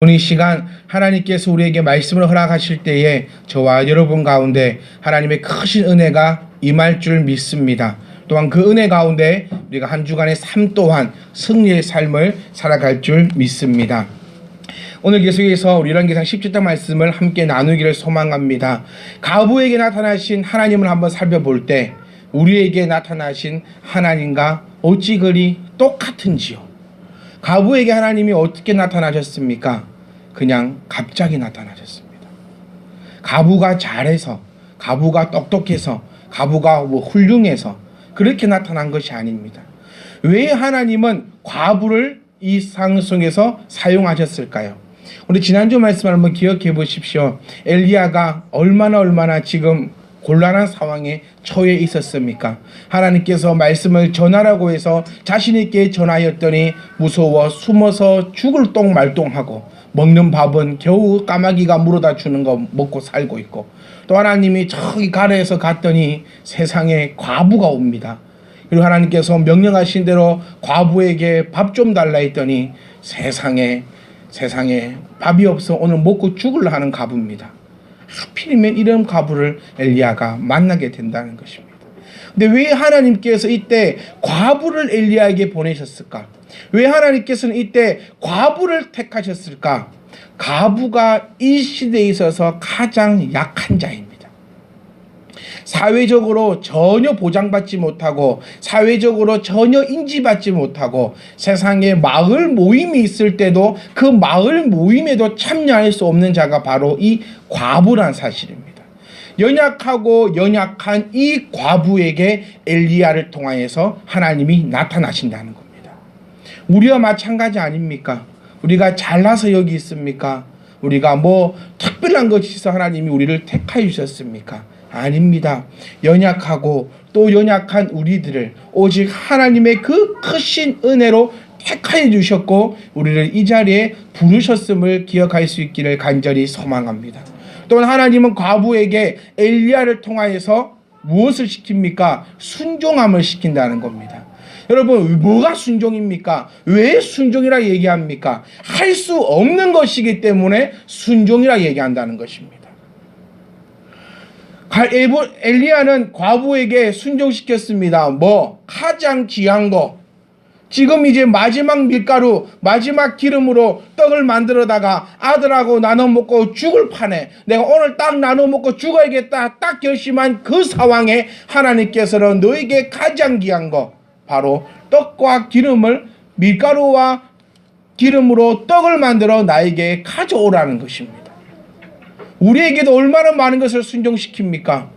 오늘 이 시간 하나님께서 우리에게 말씀을 허락하실 때에 저와 여러분 가운데 하나님의 크신 은혜가 임할 줄 믿습니다. 또한 그 은혜 가운데 우리가 한 주간의 삶 또한 승리의 삶을 살아갈 줄 믿습니다. 오늘 계속해서 우리 열왕기상 17장 말씀을 함께 나누기를 소망합니다. 과부에게 나타나신 하나님을 한번 살펴볼 때 우리에게 나타나신 하나님과 어찌 그리 똑같은지요. 과부에게 하나님이 어떻게 나타나셨습니까? 그냥 갑자기 나타나셨습니다. 과부가 잘해서, 과부가 똑똑해서, 과부가 훌륭해서 그렇게 나타난 것이 아닙니다. 왜 하나님은 과부를 이 상황 속에서 사용하셨을까요? 우리 지난주 말씀을 한번 기억해 보십시오. 엘리야가 얼마나 지금 곤란한 상황에 처해 있었습니까? 하나님께서 말씀을 전하라고 해서 자신 있게 전하였더니 무서워 숨어서 죽을 똥말똥하고 먹는 밥은 겨우 까마귀가 물어다 주는 거 먹고 살고 있고, 또 하나님이 저기 가래에서 갔더니 세상에 과부가 옵니다. 그리고 하나님께서 명령하신 대로 과부에게 밥 좀 달라 했더니 세상에 밥이 없어 오늘 먹고 죽으려 하는 과부입니다. 하필이면 이런 과부를 엘리야가 만나게 된다는 것입니다. 근데 왜 하나님께서 이때 과부를 엘리야에게 보내셨을까? 왜 하나님께서는 이때 과부를 택하셨을까? 과부가 이 시대에 있어서 가장 약한 자입니다. 사회적으로 전혀 보장받지 못하고 사회적으로 전혀 인지받지 못하고 세상에 마을 모임이 있을 때도 그 마을 모임에도 참여할 수 없는 자가 바로 이 과부란 사실입니다. 연약하고 연약한 이 과부에게 엘리야를 통하여서 하나님이 나타나신다는 겁니다. 우리와 마찬가지 아닙니까? 우리가 잘나서 여기 있습니까? 우리가 뭐 특별한 것이 있어 하나님이 우리를 택하여 주셨습니까? 아닙니다. 연약하고 또 연약한 우리들을 오직 하나님의 그 크신 은혜로 택하여 주셨고 우리를 이 자리에 부르셨음을 기억할 수 있기를 간절히 소망합니다. 또한 하나님은 과부에게 엘리야를 통하여서 무엇을 시킵니까? 순종함을 시킨다는 겁니다. 여러분, 뭐가 순종입니까? 왜 순종이라 얘기합니까? 할 수 없는 것이기 때문에 순종이라 얘기한다는 것입니다. 엘리야는 과부에게 순종시켰습니다. 가장 귀한 거. 지금 이제 마지막 밀가루, 마지막 기름으로 떡을 만들어다가 아들하고 나눠 먹고 죽을 판에 내가 오늘 딱 나눠 먹고 죽어야겠다 딱 결심한 그 상황에 하나님께서는 너에게 가장 귀한 거, 바로 떡과 기름을, 밀가루와 기름으로 떡을 만들어 나에게 가져오라는 것입니다. 우리에게도 얼마나 많은 것을 순종시킵니까?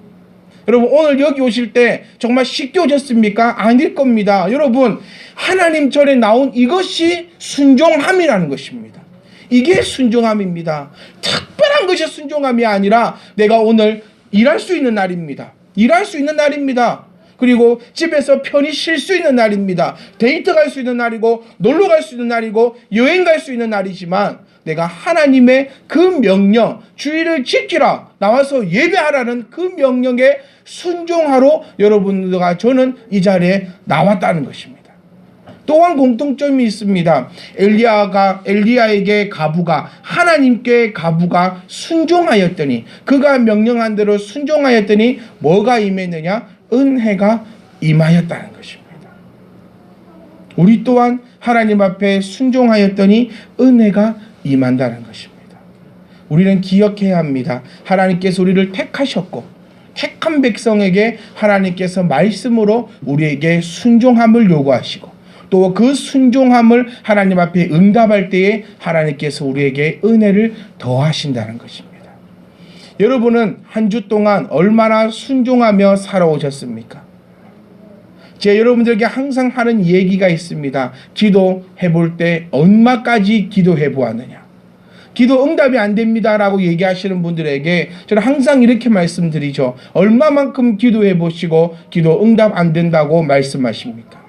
여러분, 오늘 여기 오실 때 정말 쉽게 오셨습니까? 아닐 겁니다. 여러분, 하나님 전에 나온 이것이 순종함이라는 것입니다. 이게 순종함입니다. 특별한 것이 순종함이 아니라 내가 오늘 일할 수 있는 날입니다. 일할 수 있는 날입니다. 그리고 집에서 편히 쉴 수 있는 날입니다. 데이트 갈 수 있는 날이고 놀러 갈 수 있는 날이고 여행 갈 수 있는 날이지만 내가 하나님의 그 명령, 주의를 지키라, 나와서 예배하라는 그 명령에 순종하러 여러분들과 저는 이 자리에 나왔다는 것입니다. 또한 공통점이 있습니다. 엘리야에게 과부가, 하나님께 과부가 순종하였더니, 그가 명령한 대로 순종하였더니 뭐가 임했느냐? 은혜가 임하였다는 것입니다. 우리 또한 하나님 앞에 순종하였더니 은혜가 임한다는 것입니다. 우리는 기억해야 합니다. 하나님께서 우리를 택하셨고 택한 백성에게 하나님께서 말씀으로 우리에게 순종함을 요구하시고 또 그 순종함을 하나님 앞에 응답할 때에 하나님께서 우리에게 은혜를 더하신다는 것입니다. 여러분은 한 주 동안 얼마나 순종하며 살아오셨습니까? 제가 여러분들에게 항상 하는 얘기가 있습니다. 기도해 볼 때 얼마까지 기도해 보았느냐? 기도 응답이 안 됩니다 라고 얘기하시는 분들에게 저는 항상 이렇게 말씀드리죠. 얼마만큼 기도해 보시고 기도 응답 안 된다고 말씀하십니까?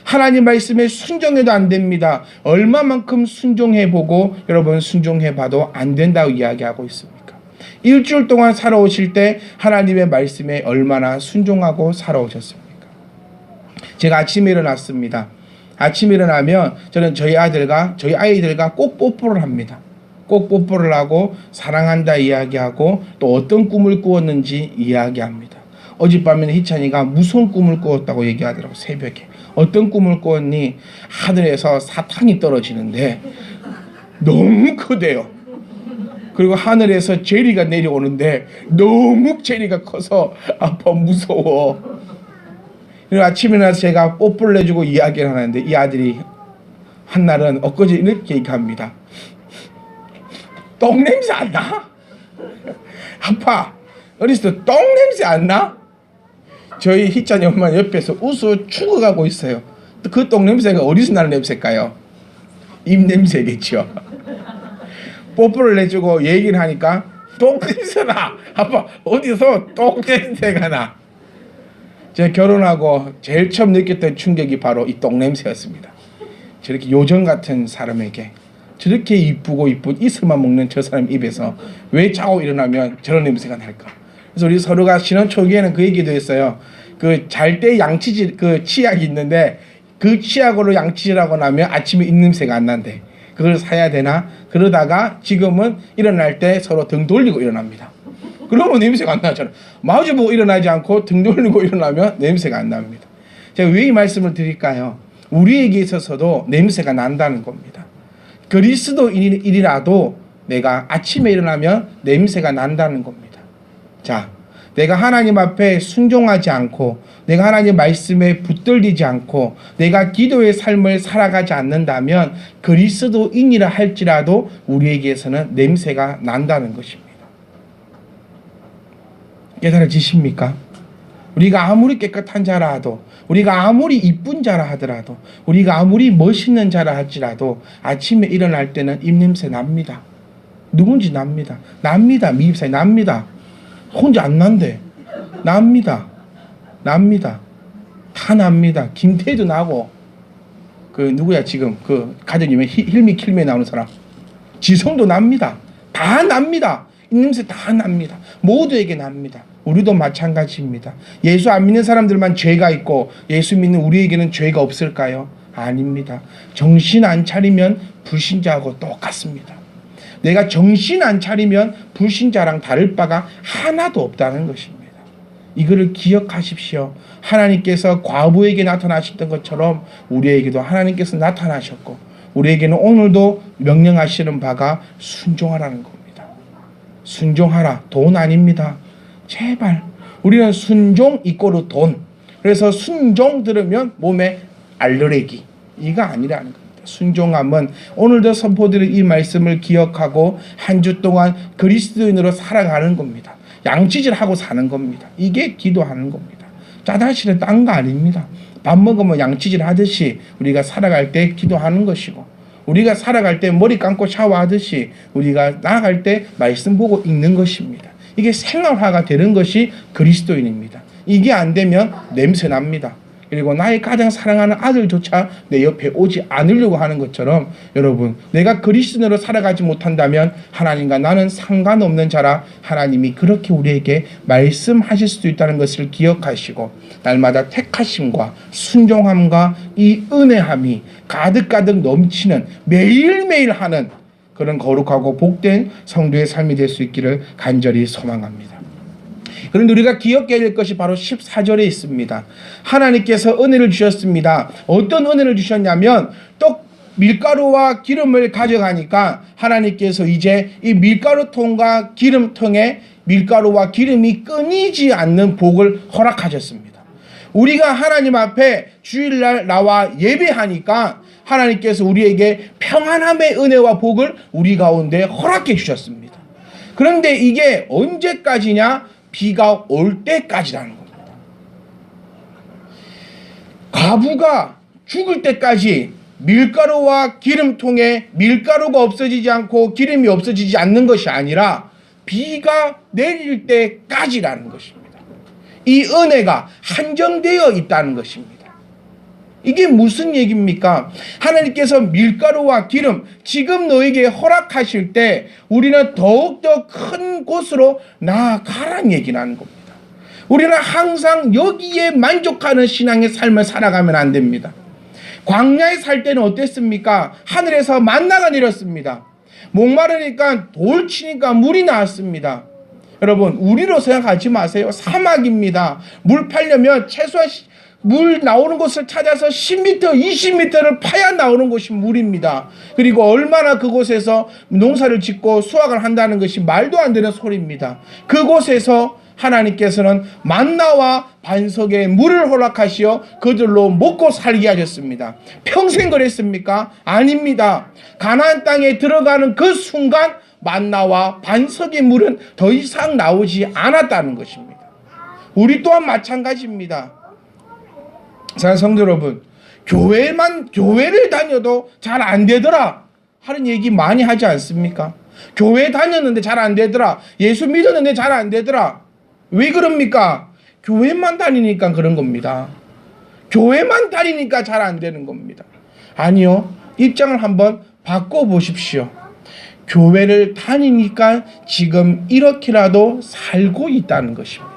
하나님 말씀에 순종해도 안 됩니다. 얼마만큼 순종해 보고 여러분 순종해 봐도 안 된다고 이야기하고 있습니까? 일주일 동안 살아오실 때 하나님의 말씀에 얼마나 순종하고 살아오셨습니까? 제가 아침에 일어났습니다. 아침에 일어나면 저는 저희 아이들과 꼭 뽀뽀를 합니다. 꼭 뽀뽀를 하고 사랑한다 이야기하고 또 어떤 꿈을 꾸었는지 이야기합니다. 어젯밤에는 희찬이가 무서운 꿈을 꾸었다고 얘기하더라고. 새벽에 어떤 꿈을 꾸었니? 하늘에서 사탕이 떨어지는데 너무 크대요. 그리고 하늘에서 제리가 내려오는데 너무 제리가 커서 아빠 무서워. 그리고 아침에 나서 제가 뽀뽀를 해주고 이야기를 하는데 이 아들이 한날은 엊그제 이렇게 얘기합니다. 똥냄새 안 나? 아빠 어렸을 때 똥냄새 안 나? 저희 희찬이 엄마 옆에서 웃어 죽어가고 있어요. 그 똥냄새가 어디서 나는 냄새일까요? 입냄새겠죠. 뽀뽀를 해주고 얘기를 하니까 똥냄새 나. 아빠 어디서 똥냄새가 나. 제가 결혼하고 제일 처음 느꼈던 충격이 바로 이 똥냄새였습니다. 저렇게 요정 같은 사람에게 저렇게 이쁘고 이쁜 이슬만 먹는 저 사람 입에서 왜 자고 일어나면 저런 냄새가 날까? 그래서 우리 서로가 신혼 초기에는 그 얘기도 했어요. 그 잘 때 양치질 그 치약이 있는데 그 치약으로 양치질하고 나면 아침에 입냄새가 안 난대. 그걸 사야 되나? 그러다가 지금은 일어날 때 서로 등 돌리고 일어납니다. 그러면 냄새가 안 나잖아. 마주보고 일어나지 않고 등 돌리고 일어나면 냄새가 안 납니다. 제가 왜 이 말씀을 드릴까요? 우리에게 있어서도 냄새가 난다는 겁니다. 그리스도인이라도 내가 아침에 일어나면 냄새가 난다는 겁니다. 자, 내가 하나님 앞에 순종하지 않고 내가 하나님 말씀에 붙들리지 않고 내가 기도의 삶을 살아가지 않는다면 그리스도인이라 할지라도 우리에게서는 냄새가 난다는 것입니다. 깨달아지십니까? 우리가 아무리 깨끗한 자라 하도 우리가 아무리 이쁜 자라 하더라도 우리가 아무리 멋있는 자라 할지라도 아침에 일어날 때는 입냄새 납니다. 누군지 납니다. 납니다. 미입사에 납니다. 혼자 안 난대. 납니다. 납니다. 다 납니다. 김태희도 나고 그 누구야 지금 그 가정님의 힐미 킬미에 나오는 사람 지성도 납니다. 다 납니다. 입냄새 다 납니다. 모두에게 납니다. 우리도 마찬가지입니다. 예수 안 믿는 사람들만 죄가 있고 예수 믿는 우리에게는 죄가 없을까요? 아닙니다. 정신 안 차리면 불신자하고 똑같습니다. 내가 정신 안 차리면 불신자랑 다를 바가 하나도 없다는 것입니다. 이거를 기억하십시오. 하나님께서 과부에게 나타나셨던 것처럼 우리에게도 하나님께서 나타나셨고 우리에게는 오늘도 명령하시는 바가 순종하라는 겁니다. 순종하라. 돈 아닙니다. 제발. 우리는 순종 이꼬르 돈. 그래서 순종 들으면 몸에 알레르기. 이거 아니라는 겁니다. 순종함은 오늘도 선포드린 이 말씀을 기억하고 한 주 동안 그리스도인으로 살아가는 겁니다. 양치질하고 사는 겁니다. 이게 기도하는 겁니다. 짜다시는 딴 거 아닙니다. 밥 먹으면 양치질 하듯이 우리가 살아갈 때 기도하는 것이고 우리가 살아갈 때 머리 감고 샤워하듯이 우리가 나아갈 때 말씀 보고 읽는 것입니다. 이게 생활화가 되는 것이 그리스도인입니다. 이게 안 되면 냄새 납니다. 그리고 나의 가장 사랑하는 아들조차 내 옆에 오지 않으려고 하는 것처럼 여러분 내가 그리스도인으로 살아가지 못한다면 하나님과 나는 상관없는 자라 하나님이 그렇게 우리에게 말씀하실 수도 있다는 것을 기억하시고 날마다 택하심과 순종함과 이 은혜함이 가득가득 넘치는 매일매일 하는 그런 거룩하고 복된 성도의 삶이 될 수 있기를 간절히 소망합니다. 그런데 우리가 기억해야 될 것이 바로 14절에 있습니다. 하나님께서 은혜를 주셨습니다. 어떤 은혜를 주셨냐면 떡 밀가루와 기름을 가져가니까 하나님께서 이제 이 밀가루통과 기름통에 밀가루와 기름이 끊이지 않는 복을 허락하셨습니다. 우리가 하나님 앞에 주일날 나와 예배하니까 하나님께서 우리에게 평안함의 은혜와 복을 우리 가운데 허락해 주셨습니다. 그런데 이게 언제까지냐? 비가 올 때까지라는 겁니다. 과부가 죽을 때까지 밀가루와 기름통에 밀가루가 없어지지 않고 기름이 없어지지 않는 것이 아니라 비가 내릴 때까지라는 것입니다. 이 은혜가 한정되어 있다는 것입니다. 이게 무슨 얘기입니까? 하나님께서 밀가루와 기름 지금 너에게 허락하실 때 우리는 더욱더 큰 곳으로 나아가라는 얘기라는 겁니다. 우리는 항상 여기에 만족하는 신앙의 삶을 살아가면 안 됩니다. 광야에 살 때는 어땠습니까? 하늘에서 만나가 내렸습니다. 목마르니까 돌 치니까 물이 나왔습니다. 여러분, 우리로 생각하지 마세요. 사막입니다. 물 팔려면 최소한 물 나오는 곳을 찾아서 10m, 20m를 파야 나오는 곳이 물입니다. 그리고 얼마나 그곳에서 농사를 짓고 수확을 한다는 것이 말도 안 되는 소리입니다. 그곳에서 하나님께서는 만나와 반석에 물을 허락하시어 그들로 먹고 살게 하셨습니다. 평생 그랬습니까? 아닙니다. 가나안 땅에 들어가는 그 순간 만나와 반석의 물은 더 이상 나오지 않았다는 것입니다. 우리 또한 마찬가지입니다. 사랑하는 성도 여러분, 교회를 다녀도 잘 안 되더라 하는 얘기 많이 하지 않습니까? 교회 다녔는데 잘 안 되더라. 예수 믿었는데 잘 안 되더라. 왜 그럽니까? 교회만 다니니까 그런 겁니다. 교회만 다니니까 잘 안 되는 겁니다. 아니요. 입장을 한번 바꿔보십시오. 교회를 다니니까 지금 이렇게라도 살고 있다는 것입니다.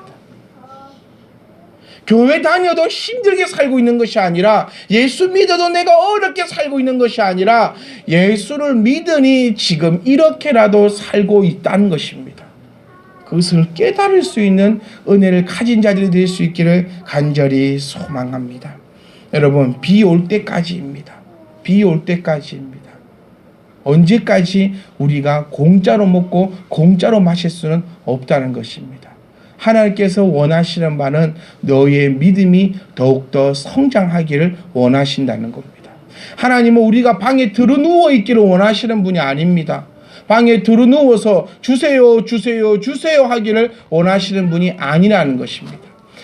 교회 다녀도 힘들게 살고 있는 것이 아니라, 예수 믿어도 내가 어렵게 살고 있는 것이 아니라, 예수를 믿으니 지금 이렇게라도 살고 있다는 것입니다. 그것을 깨달을 수 있는 은혜를 가진 자들이 될 수 있기를 간절히 소망합니다. 여러분, 비 올 때까지입니다. 비 올 때까지입니다. 언제까지 우리가 공짜로 먹고 공짜로 마실 수는 없다는 것입니다. 하나님께서 원하시는 바는 너의 믿음이 더욱더 성장하기를 원하신다는 겁니다. 하나님은 우리가 방에 들어누워 있기를 원하시는 분이 아닙니다. 방에 들어누워서 주세요, 주세요, 주세요 하기를 원하시는 분이 아니라는 것입니다.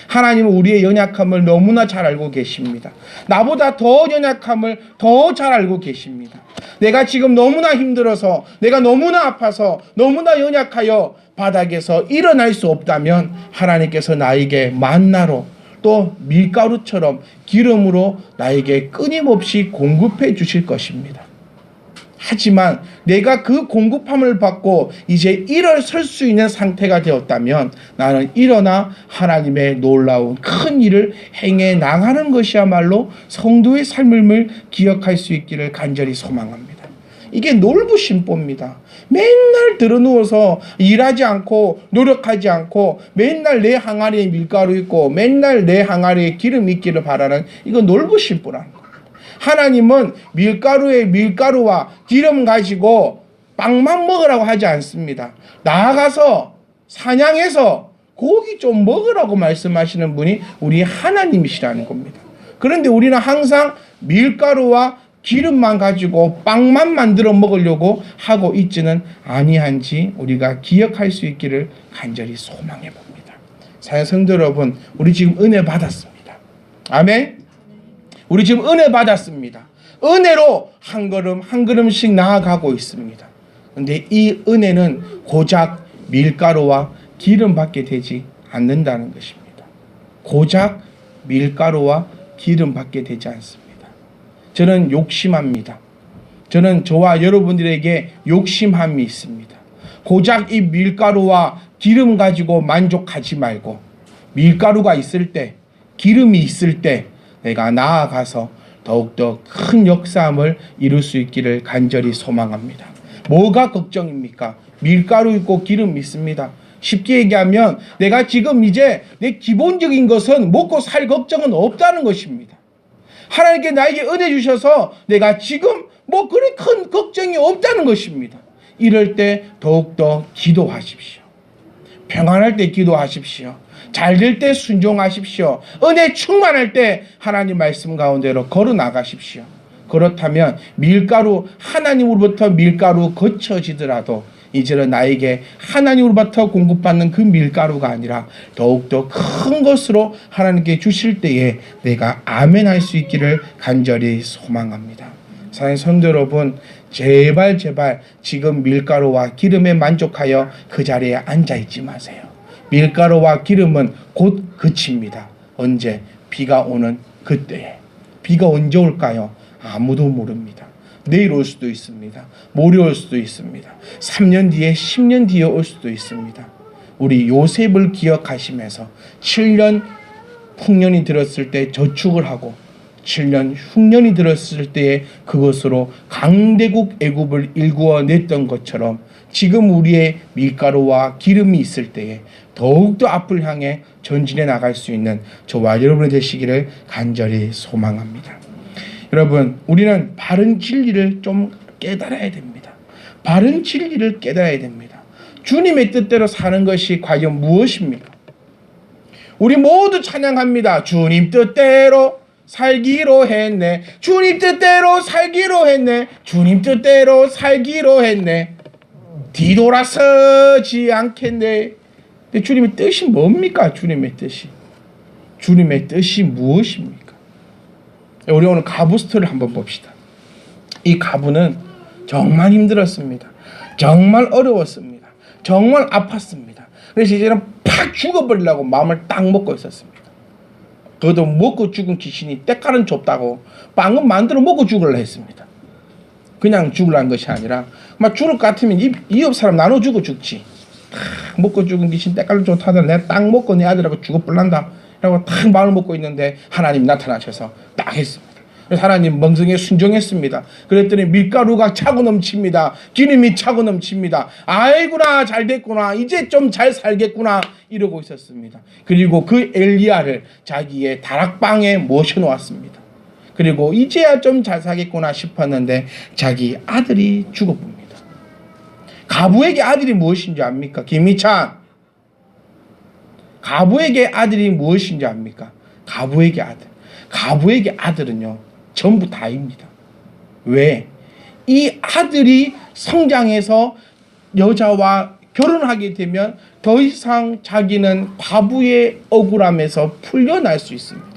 하나님은 우리의 연약함을 너무나 잘 알고 계십니다. 나보다 더 연약함을 더 잘 알고 계십니다. 내가 지금 너무나 힘들어서, 내가 너무나 아파서, 너무나 연약하여 바닥에서 일어날 수 없다면 하나님께서 나에게 만나로 또 밀가루처럼 기름으로 나에게 끊임없이 공급해 주실 것입니다. 하지만 내가 그 공급함을 받고 이제 일어설 수 있는 상태가 되었다면 나는 일어나 하나님의 놀라운 큰 일을 행해 나가는 것이야말로 성도의 삶을 기억할 수 있기를 간절히 소망합니다. 이게 놀부심보입니다. 맨날 들어누워서 일하지 않고 노력하지 않고 맨날 내 항아리에 밀가루 있고 맨날 내 항아리에 기름 있기를 바라는, 이건 놀부심보라는 거예요. 하나님은 밀가루에 밀가루와 기름 가지고 빵만 먹으라고 하지 않습니다. 나아가서 사냥해서 고기 좀 먹으라고 말씀하시는 분이 우리 하나님이시라는 겁니다. 그런데 우리는 항상 밀가루와 기름만 가지고 빵만 만들어 먹으려고 하고 있지는 아니한지 우리가 기억할 수 있기를 간절히 소망해 봅니다. 사랑하는 성도 여러분, 우리 지금 은혜 받았습니다. 아멘. 우리 지금 은혜 받았습니다. 은혜로 한 걸음 한 걸음씩 나아가고 있습니다. 그런데 이 은혜는 고작 밀가루와 기름밖에 되지 않는다는 것입니다. 고작 밀가루와 기름밖에 되지 않습니다. 저는 욕심합니다. 저는 저와 여러분들에게 욕심함이 있습니다. 고작 이 밀가루와 기름 가지고 만족하지 말고 밀가루가 있을 때, 기름이 있을 때 내가 나아가서 더욱더 큰 역사함을 이룰 수 있기를 간절히 소망합니다. 뭐가 걱정입니까? 밀가루 있고 기름 있습니다. 쉽게 얘기하면 내가 지금 이제 내 기본적인 것은 먹고 살 걱정은 없다는 것입니다. 하나님께 나에게 은혜 주셔서 내가 지금 뭐 그리 큰 걱정이 없다는 것입니다. 이럴 때 더욱더 기도하십시오. 평안할 때 기도하십시오. 잘 될 때 순종하십시오. 은혜 충만할 때 하나님 말씀 가운데로 걸어 나가십시오. 그렇다면 밀가루, 하나님으로부터 밀가루 거쳐지더라도 이제는 나에게 하나님으로부터 공급받는 그 밀가루가 아니라 더욱더 큰 것으로 하나님께 주실 때에 내가 아멘 할 수 있기를 간절히 소망합니다. 사랑하는 성도 여러분, 제발 지금 밀가루와 기름에 만족하여 그 자리에 앉아있지 마세요. 밀가루와 기름은 곧 그칩니다. 언제? 비가 오는 그때에. 비가 언제 올까요? 아무도 모릅니다. 내일 올 수도 있습니다. 모레 올 수도 있습니다. 3년 뒤에 10년 뒤에 올 수도 있습니다. 우리 요셉을 기억하시면서 7년 풍년이 들었을 때 저축을 하고 7년 흉년이 들었을 때에 그것으로 강대국 애굽을 일구어냈던 것처럼 지금 우리의 밀가루와 기름이 있을 때에 더욱더 앞을 향해 전진해 나갈 수 있는 저와 여러분이 되시기를 간절히 소망합니다. 여러분, 우리는 바른 진리를 좀 깨달아야 됩니다. 바른 진리를 깨달아야 됩니다. 주님의 뜻대로 사는 것이 과연 무엇입니까? 우리 모두 찬양합니다. 주님 뜻대로 살기로 했네. 주님 뜻대로 살기로 했네. 주님 뜻대로 살기로 했네. 뒤돌아서지 않겠네. 근데 주님의 뜻이 뭡니까? 주님의 뜻이. 주님의 뜻이 무엇입니까? 우리 오늘 가부 스토리를 한번 봅시다. 이 가부는 정말 힘들었습니다. 정말 어려웠습니다. 정말 아팠습니다. 그래서 이제는 팍 죽어버리려고 마음을 딱 먹고 있었습니다. 그것도 먹고 죽은 귀신이 때깔은 좁다고 빵은 만들어 먹고 죽으려 했습니다. 그냥 죽으라는 것이 아니라 막 죽을 것 같으면 이 옆 사람 나눠주고 죽지. 먹고 죽은 귀신 때깔은 좋다더라. 내가 딱 먹고 내 아들하고 죽어버린다 라고 딱 마음을 먹고 있는데 하나님이 나타나셔서 딱 했습니다. 그래서 하나님 멍성에 순종했습니다. 그랬더니 밀가루가 차고 넘칩니다. 기름이 차고 넘칩니다. 아이구나, 잘 됐구나, 이제 좀 잘 살겠구나 이러고 있었습니다. 그리고 그 엘리야를 자기의 다락방에 모셔놓았습니다. 그리고 이제야 좀 잘 살겠구나 싶었는데 자기 아들이 죽어봅니다. 가부에게 아들이 무엇인지 압니까? 김희찬, 가부에게 아들이 무엇인지 압니까? 가부에게 아들. 가부에게 아들은요, 전부 다입니다. 왜? 이 아들이 성장해서 여자와 결혼하게 되면 더 이상 자기는 과부의 억울함에서 풀려날 수 있습니다.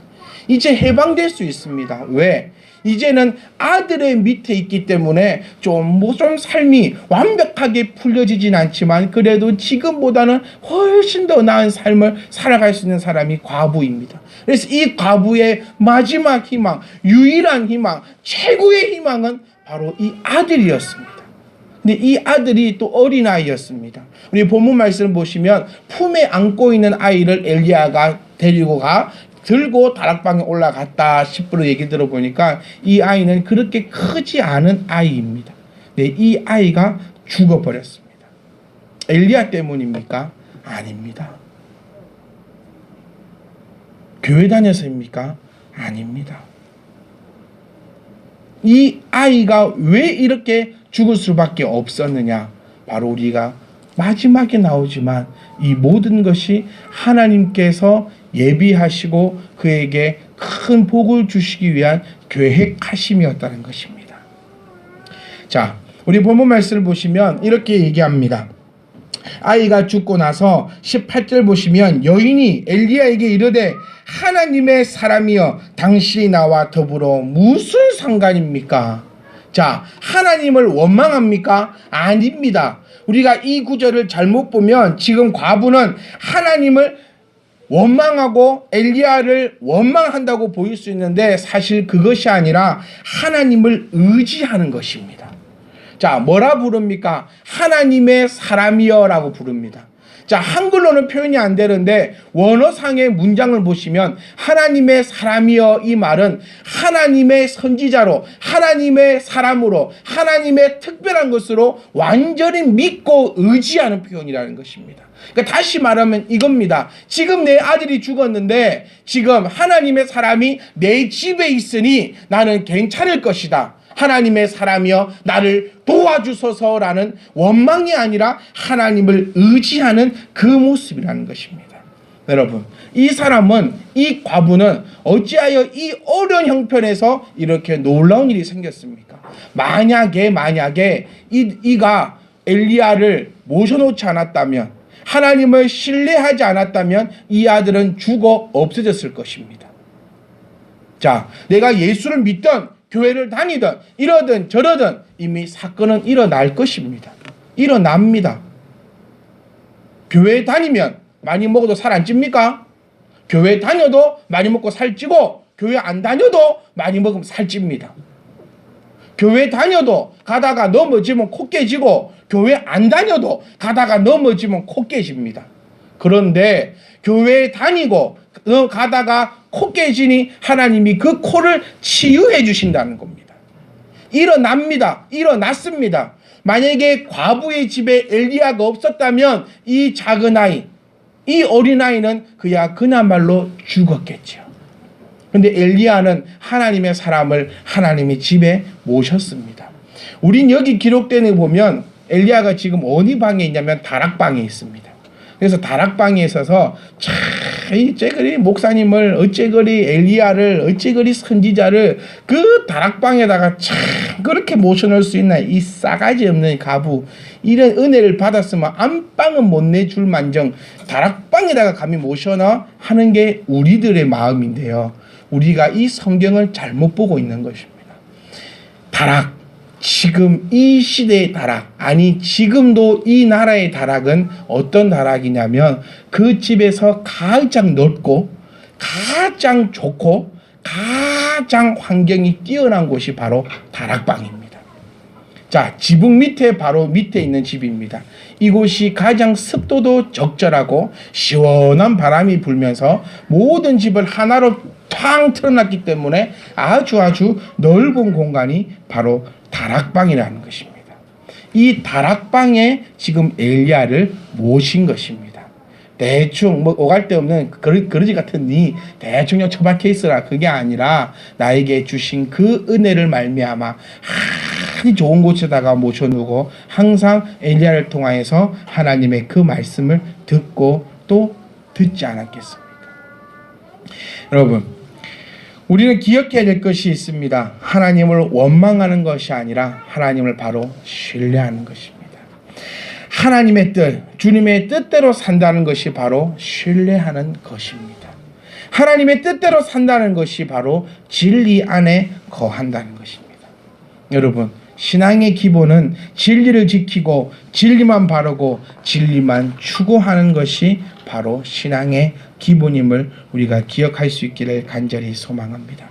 이제 해방될 수 있습니다. 왜? 이제는 아들의 밑에 있기 때문에 좀 삶이 완벽하게 풀려지진 않지만 그래도 지금보다는 훨씬 더 나은 삶을 살아갈 수 있는 사람이 과부입니다. 그래서 이 과부의 마지막 희망, 유일한 희망, 최고의 희망은 바로 이 아들이었습니다. 근데 이 아들이 또 어린아이였습니다. 우리 본문 말씀을 보시면 품에 안고 있는 아이를 엘리야가 데리고 들고 다락방에 올라갔다 10% 얘기 들어보니까 이 아이는 그렇게 크지 않은 아이입니다. 네, 이 아이가 죽어버렸습니다. 엘리야 때문입니까? 아닙니다. 교회 다녀서입니까? 아닙니다. 이 아이가 왜 이렇게 죽을 수밖에 없었느냐? 바로 우리가 마지막에 나오지만 이 모든 것이 하나님께서 예비하시고 그에게 큰 복을 주시기 위한 계획하심이었다는 것입니다. 자, 우리 본문 말씀을 보시면 이렇게 얘기합니다. 아이가 죽고 나서 18절 보시면 여인이 엘리야에게 이르되 하나님의 사람이여 당신이 나와 더불어 무슨 상관입니까? 자, 하나님을 원망합니까? 아닙니다. 우리가 이 구절을 잘못 보면 지금 과부는 하나님을 원망하고 엘리야를 원망한다고 보일 수 있는데 사실 그것이 아니라 하나님을 의지하는 것입니다. 자, 뭐라 부릅니까? 하나님의 사람이여 라고 부릅니다. 자, 한글로는 표현이 안 되는데 원어상의 문장을 보시면 하나님의 사람이여 이 말은 하나님의 선지자로, 하나님의 사람으로, 하나님의 특별한 것으로 완전히 믿고 의지하는 표현이라는 것입니다. 그러니까 다시 말하면 이겁니다. 지금 내 아들이 죽었는데 지금 하나님의 사람이 내 집에 있으니 나는 괜찮을 것이다. 하나님의 사람이여 나를 도와주소서라는 원망이 아니라 하나님을 의지하는 그 모습이라는 것입니다. 여러분, 이 사람은, 이 과부는 어찌하여 이 어려운 형편에서 이렇게 놀라운 일이 생겼습니까? 만약에 이가 엘리야를 모셔놓지 않았다면, 하나님을 신뢰하지 않았다면 이 아들은 죽어 없어졌을 것입니다. 자, 내가 예수를 믿던 교회를 다니든 이러든 저러든 이미 사건은 일어날 것입니다. 일어납니다. 교회 다니면 많이 먹어도 살 안 찝니까? 교회 다녀도 많이 먹고 살 찌고 교회 안 다녀도 많이 먹으면 살 찝니다. 교회 다녀도 가다가 넘어지면 코 깨지고 교회 안 다녀도 가다가 넘어지면 코 깨집니다. 그런데 교회에 다니고 가다가 코 깨지니 하나님이 그 코를 치유해 주신다는 겁니다. 일어났습니다. 만약에 과부의 집에 엘리야가 없었다면 이 작은 아이, 이 어린아이는 그야말로 죽었겠죠. 그런데 엘리야는 하나님의 사람을 하나님의 집에 모셨습니다. 우린 여기 기록되는 거 보면 엘리야가 지금 어디 방에 있냐면 다락방에 있습니다. 그래서 다락방에 있어서 어째그리 목사님을, 어째그리 엘리야를, 어째그리 선지자를 그 다락방에다가 참 그렇게 모셔놓을 수 있나, 이 싸가지 없는 가부, 이런 은혜를 받았으면 안방은 못 내줄 만정 다락방에다가 감히 모셔놔 하는 게 우리들의 마음인데요, 우리가 이 성경을 잘못 보고 있는 것입니다. 다락, 지금 이 시대의 다락, 아니 지금도 이 나라의 다락은 어떤 다락이냐면 그 집에서 가장 넓고 가장 좋고 가장 환경이 뛰어난 곳이 바로 다락방입니다. 자, 지붕 밑에 바로 밑에 있는 집입니다. 이곳이 가장 습도도 적절하고 시원한 바람이 불면서 모든 집을 하나로 탕 틀어놨기 때문에 아주 넓은 공간이 바로 다락방이라는 것입니다. 이 다락방에 지금 엘리야를 모신 것입니다. 대충 오갈 데 없는 그러지 같으니 대충 처박혀 있으라, 그게 아니라 나에게 주신 그 은혜를 말미암아 아주 좋은 곳에다가 모셔놓고 항상 엘리야를 통하여서 하나님의 그 말씀을 듣고 또 듣지 않았겠습니까? 여러분, 우리는 기억해야 될 것이 있습니다. 하나님을 원망하는 것이 아니라 하나님을 바로 신뢰하는 것입니다. 하나님의 뜻, 주님의 뜻대로 산다는 것이 바로 신뢰하는 것입니다. 하나님의 뜻대로 산다는 것이 바로 진리 안에 거한다는 것입니다. 여러분, 신앙의 기본은 진리를 지키고 진리만 바르고 진리만 추구하는 것이 바로 신앙의 기본임을 우리가 기억할 수 있기를 간절히 소망합니다.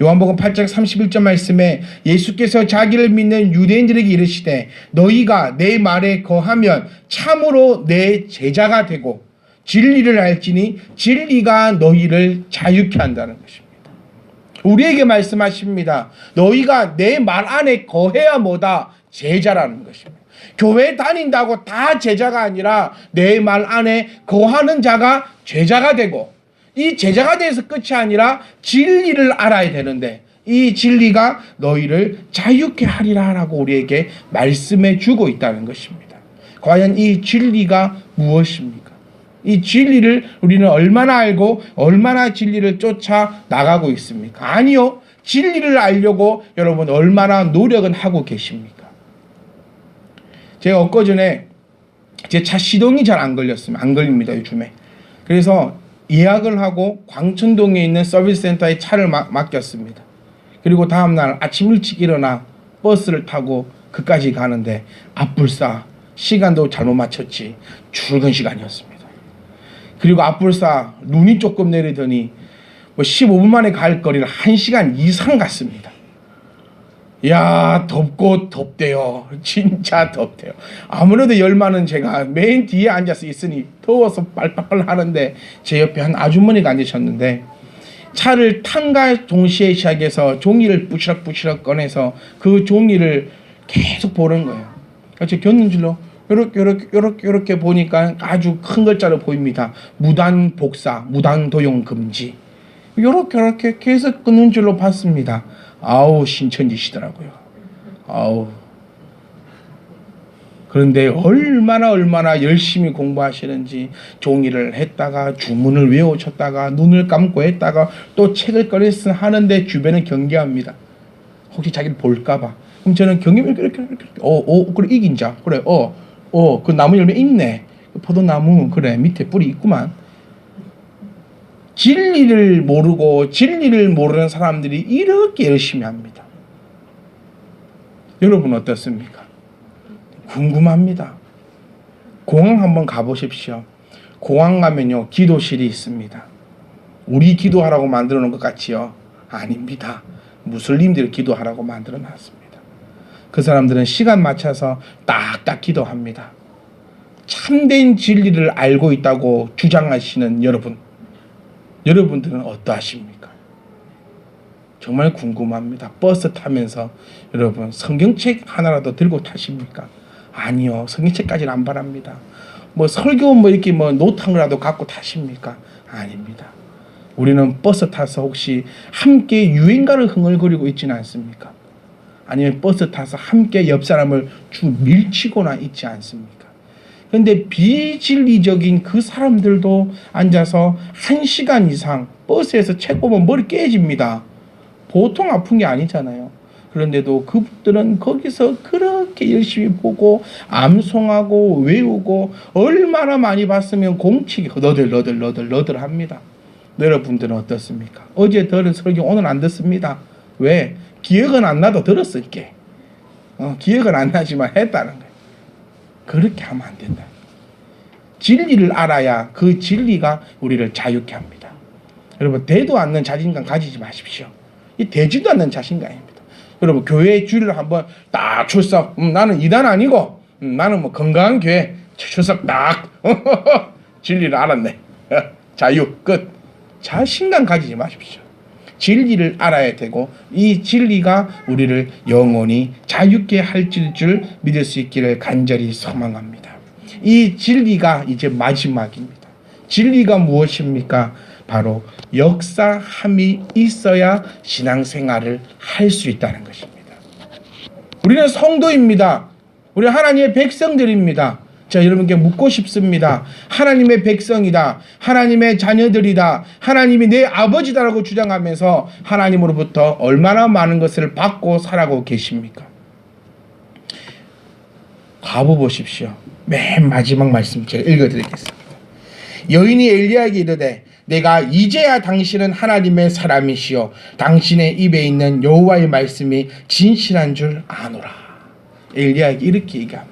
요한복음 8장 31절 말씀에 예수께서 자기를 믿는 유대인들에게 이르시되 너희가 내 말에 거하면 참으로 내 제자가 되고 진리를 알지니 진리가 너희를 자유케 한다는 것입니다. 우리에게 말씀하십니다. 너희가 내 말 안에 거해야 뭐다? 제자라는 것입니다. 교회 다닌다고 다 제자가 아니라 내 말 안에 거하는 자가 제자가 되고, 이 제자가 돼서 끝이 아니라 진리를 알아야 되는데 이 진리가 너희를 자유케 하리라 라고 우리에게 말씀해 주고 있다는 것입니다. 과연 이 진리가 무엇입니까? 이 진리를 우리는 얼마나 알고 얼마나 진리를 쫓아 나가고 있습니까? 아니요. 진리를 알려고 여러분 얼마나 노력은 하고 계십니까? 제가 엊그전에 제 차 시동이 잘 안 걸립니다, 요즘에. 그래서 예약을 하고 광천동에 있는 서비스 센터에 차를 맡겼습니다. 그리고 다음날 아침 일찍 일어나 버스를 타고 그까지 가는데 앞불싸 시간도 잘못 맞췄지 출근 시간이었습니다. 그리고 앞불싸 눈이 조금 내리더니 15분 만에 갈 거리를 1시간 이상 갔습니다. 야, 덥고 덥대요. 진짜 덥대요. 아무래도 열만은 제가 맨 뒤에 앉아서 있으니 더워서 빨빨빨 하는데 제 옆에 한 아주머니가 앉으셨는데 차를 탄과 동시에 시작해서 종이를 부시럭부시럭 꺼내서 그 종이를 계속 보는 거예요. 그래서 견눈질로 요렇게 보니까 아주 큰 글자로 보입니다. 무단 복사, 무단 도용 금지. 요렇게 계속 끊는 줄로 봤습니다. 아우, 신천지시더라고요. 아우. 그런데 얼마나 열심히 공부하시는지 종이를 했다가 주문을 외워쳤다가 눈을 감고 했다가 또 책을 꺼내서 하는데 주변은 경계합니다. 혹시 자기를 볼까봐. 그럼 저는 경계를 이렇게 그래 이긴 자 그래 그 나무 열매 있네. 포도나무 그래 밑에 뿌리 있구만. 진리를 모르고 진리를 모르는 사람들이 이렇게 열심히 합니다. 여러분 어떻습니까? 궁금합니다. 공항 한번 가보십시오. 공항 가면요 기도실이 있습니다. 우리 기도하라고 만들어 놓은 것 같지요? 아닙니다. 무슬림들 기도하라고 만들어 놨습니다. 그 사람들은 시간 맞춰서 딱딱 기도합니다. 참된 진리를 알고 있다고 주장하시는 여러분들은 어떠하십니까? 정말 궁금합니다. 버스 타면서 여러분 성경책 하나라도 들고 타십니까? 아니요. 성경책까지는 안 바랍니다. 설교 이렇게 노트 한 거라도 갖고 타십니까? 아닙니다. 우리는 버스 타서 혹시 함께 유행가를 흥얼거리고 있지는 않습니까? 아니면 버스 타서 함께 옆 사람을 쭉 밀치거나 있지 않습니까? 그런데 비진리적인 그 사람들도 앉아서 1시간 이상 버스에서 책 보면 머리 깨집니다. 보통 아픈 게 아니잖아요. 그런데도 그분들은 거기서 그렇게 열심히 보고 암송하고 외우고 얼마나 많이 봤으면 공치기 너덜너덜 합니다. 여러분들은 어떻습니까? 어제 들은 설교 오늘 안 듣습니다. 왜? 기억은 안 나도 들었을게. 기억은 안 나지만 했다는 거예요. 그렇게 하면 안 된다. 진리를 알아야 그 진리가 우리를 자유케 합니다. 여러분 되도 않는 자신감 가지지 마십시오. 이 되지도 않는 자신감입니다. 여러분 교회 주일을 한번 딱 출석. 나는 이단 아니고 나는 건강한 교회 출석 딱 진리를 알았네. 자유 끝. 자신감 가지지 마십시오. 진리를 알아야 되고 이 진리가 우리를 영원히 자유케 할 줄 믿을 수 있기를 간절히 소망합니다. 이 진리가 이제 마지막입니다. 진리가 무엇입니까? 바로 역사함이 있어야 신앙생활을 할 수 있다는 것입니다. 우리는 성도입니다. 우리 하나님의 백성들입니다. 자, 여러분께 묻고 싶습니다. 하나님의 백성이다. 하나님의 자녀들이다. 하나님이 내 아버지다라고 주장하면서 하나님으로부터 얼마나 많은 것을 받고 살아가고 계십니까? 과부 보십시오. 맨 마지막 말씀 제가 읽어드리겠습니다. 여인이 엘리야에게 이르되 내가 이제야 당신은 하나님의 사람이시요 당신의 입에 있는 여호와의 말씀이 진실한 줄 아노라. 엘리야에게 이렇게 얘기합니다.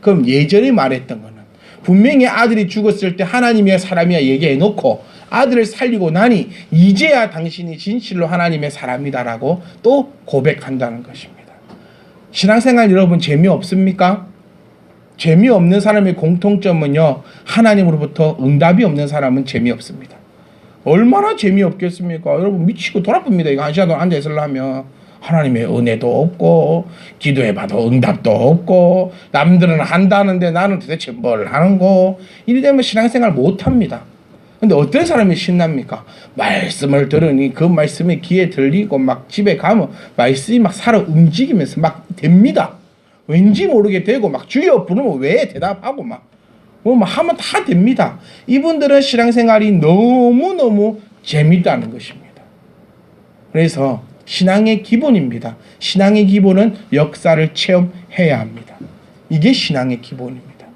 그럼 예전에 말했던 거는 분명히 아들이 죽었을 때 하나님의 사람이야 얘기해놓고 아들을 살리고 나니 이제야 당신이 진실로 하나님의 사람이다라고 또 고백한다는 것입니다. 신앙생활 여러분 재미없습니까? 재미없는 사람의 공통점은요, 하나님으로부터 응답이 없는 사람은 재미없습니다. 얼마나 재미없겠습니까? 여러분 미치고 돌아쁩니다. 이거 한 시간 동안 앉아있으려면 하나님의 은혜도 없고 기도해봐도 응답도 없고 남들은 한다는데 나는 도대체 뭘 하는 거. 이리 되면 신앙생활 못합니다. 근데 어떤 사람이 신납니까? 말씀을 들으니 그 말씀이 귀에 들리고 막 집에 가면 말씀이 막 살아 움직이면서 막 됩니다. 왠지 모르게 되고 막 주여 부르면 왜 대답하고 막 하면 다 됩니다. 이분들은 신앙생활이 너무너무 재밌다는 것입니다. 그래서 신앙의 기본입니다. 신앙의 기본은 역사를 체험해야 합니다. 이게 신앙의 기본입니다.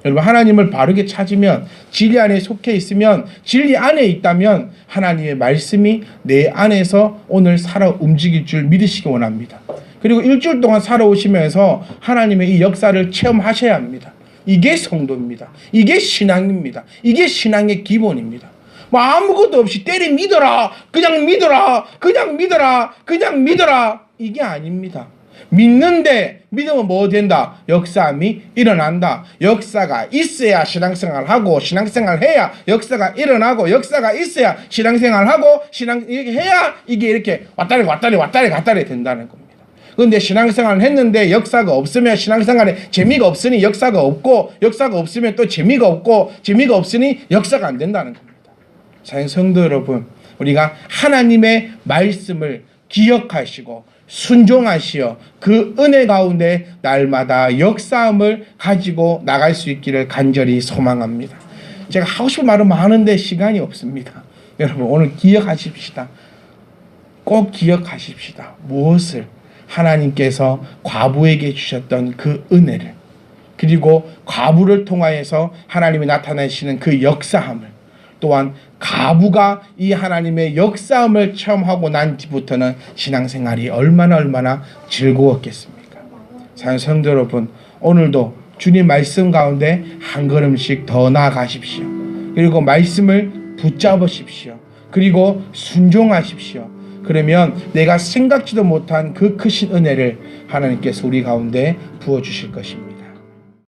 여러분 하나님을 바르게 찾으면 진리 안에 속해 있으면 진리 안에 있다면 하나님의 말씀이 내 안에서 오늘 살아 움직일 줄 믿으시기 원합니다. 그리고 일주일 동안 살아오시면서 하나님의 이 역사를 체험하셔야 합니다. 이게 성도입니다. 이게 신앙입니다. 이게 신앙의 기본입니다. 아무것도 없이 때리 믿어라, 그냥 믿어라, 그냥 믿어라, 그냥 믿어라, 이게 아닙니다. 믿는데 믿으면 뭐 된다? 역사함이 일어난다. 역사가 있어야 신앙생활하고 신앙생활해야 역사가 일어나고 역사가 있어야 신앙생활하고 신앙해야 이게 이렇게 왔다리 갔다리 된다는 겁니다. 그런데 신앙생활을 했는데 역사가 없으면 신앙생활에 재미가 없으니 역사가 없고 역사가 없으면 또 재미가 없고 재미가 없으니 역사가 안 된다는 겁니다. 사랑하는 성도 여러분, 우리가 하나님의 말씀을 기억하시고 순종하시어 그 은혜 가운데 날마다 역사함을 가지고 나갈 수 있기를 간절히 소망합니다. 제가 하고 싶은 말은 많은데 시간이 없습니다. 여러분 오늘 기억하십시다. 꼭 기억하십시다. 무엇을? 하나님께서 과부에게 주셨던 그 은혜를, 그리고 과부를 통하여서 하나님이 나타내시는 그 역사함을, 또한 과부가 이 하나님의 역사함을 체험하고 난 뒤부터는 신앙생활이 얼마나 즐거웠겠습니까? 사랑하는 성도 여러분, 오늘도 주님 말씀 가운데 한 걸음씩 더 나아가십시오. 그리고 말씀을 붙잡으십시오. 그리고 순종하십시오. 그러면 내가 생각지도 못한 그 크신 은혜를 하나님께서 우리 가운데 부어주실 것입니다.